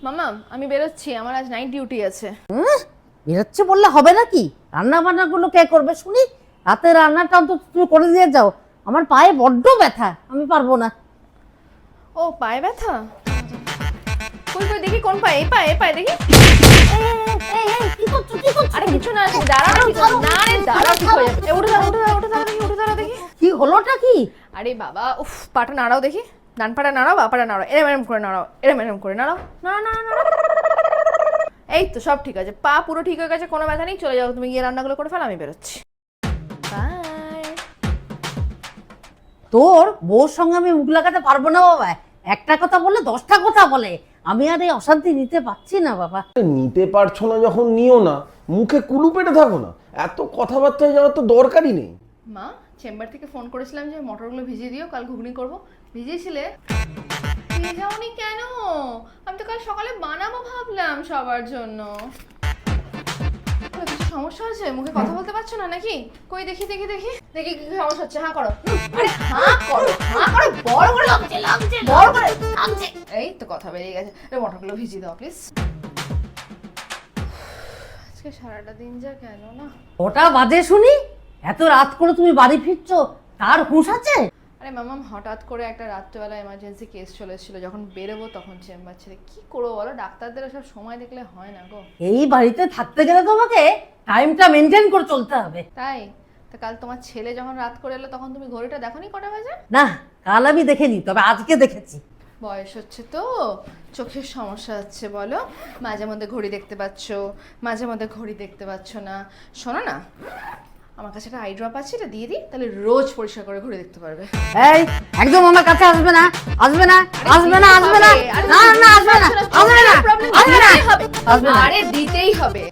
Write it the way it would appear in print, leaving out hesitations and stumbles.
মামা আমি বেরোচ্ছি, আমার আজ নাইট ডিউটি আছে। বেরোচ্ছে বললে হবে নাকি? রান্না বান্না গুলো কে করবে শুনি? রাতে রান্নাটা অন্তত তুমি করে দিয়ে যাও। আমার পায়ে বড্ড ব্যথা, আমি পারবো না। ও পায়ে ব্যথা? কই কই দেখি কোন পায়ে? এই পায়ে, এই পায়ে দেখি। কি করছো কি করছো? আরে কিছু না, দাঁড়াও না, ঠিক আছে। না রে দাঁড়াও, ঠিক হয়ে যাবে। উঠে দাঁড়াও, উঠে দাঁড়াও, উঠে দাঁড়াও দেখি, উঠে দাঁড়াও দেখি। কি হলোটা কি? আরে বাবা, উফ, পাটা নাড়াও দেখি। ডান পাটা নাড়াও, বা পাটা নাড়াও, এরম এরম করে নাড়াও, এরম এরম করে নাড়াও। নাড়াও নাড়াও নাড়াও। এই তো সব ঠিক আছে, পা পুরো ঠিক হয়ে গেছে, কোনো ব্যথা নেই। চলে যাও, তুমি গিয়ে রান্নাগুলো করে ফেলো, আমি বেরোচ্ছি। বাই। তোর বউর সঙ্গে আমি মুখ লাগাতে পারবো না বাবা। একটা কথা বলে 10টা কথা বলে। আমি আর এই অশান্তি নিতে পারছি না বাবা। নিতে পারছো না যখন নিও না, মুখে কুলু পেটে থাকো না। এত কথাবার্তায় যাওয়ার তো দরকারই নেই। মা, চেম্বার থেকে ফোন করেছিলাম যে মটরগুলো ভিজিয়ে দিও, কাল ঘুগনি করবো। ভিজিয়েছিলে? ভিজাওনি কেন? আমি তো কাল সকালে বানাবো ভাবলাম সবার জন্য। কিছু সমস্যা আছে? মুখে কথা বলতে পারছো না নাকি? কই দেখি দেখি দেখি দেখি কি সমস্যা হচ্ছে। হ্যাঁ করো, আরে হ্যাঁ করো, হ্যাঁ করো, বড় করে লাগছে লাগছে, বড় করে লাগছে। এই তো কথা বেরিয়ে গেছে। মটরগুলো ভিজিয়ে দাও প্লিজ। আজকে সারাটা দিন যা কেন না। ওটা বাজে শুনি, এত রাত করে তুমি বাড়ি ফিরছো, তার হুঁশ আছে? আরে মামাম, হঠাৎ করে একটা রাত্রেবেলা এমার্জেন্সি কেস চলে এসেছিল, যখন বেরোবো তখন চেম্বার ছেড়ে কি করবো বলো? ডাক্তারদের সব সময় দেখলে হয় না গো। এই বাড়িতে থাকতে গেলে তোমাকে টাইমটা মেনটেন করে চলতে হবে। তাই তা কাল তোমার ছেলে যখন রাত করে এলো তখন তুমি ঘড়িটা দেখোনি কটা বাজে? না, কাল আমি দেখিনি, তবে আজকে দেখেছি। বয়স হচ্ছে তো, চোখের সমস্যা হচ্ছে বলো। মাঝে মধ্যে ঘড়ি দেখতে পাচ্ছ, মাঝে মধ্যে ঘড়ি দেখতে পাচ্ছ না। শোনো না, আমার কাছে একটা আই ড্রপ আছে, এটা দিয়ে দিই, তাহলে রোজ পরিষ্কার করে ঘড়ি দেখতে পারবে। এই একদম আমার কাছে আসবে না, আসবে না, আসবে না, আসবে না, না না আসবে না, আসবে না, আসবে না, আসবে না। আরে দিতেই হবে।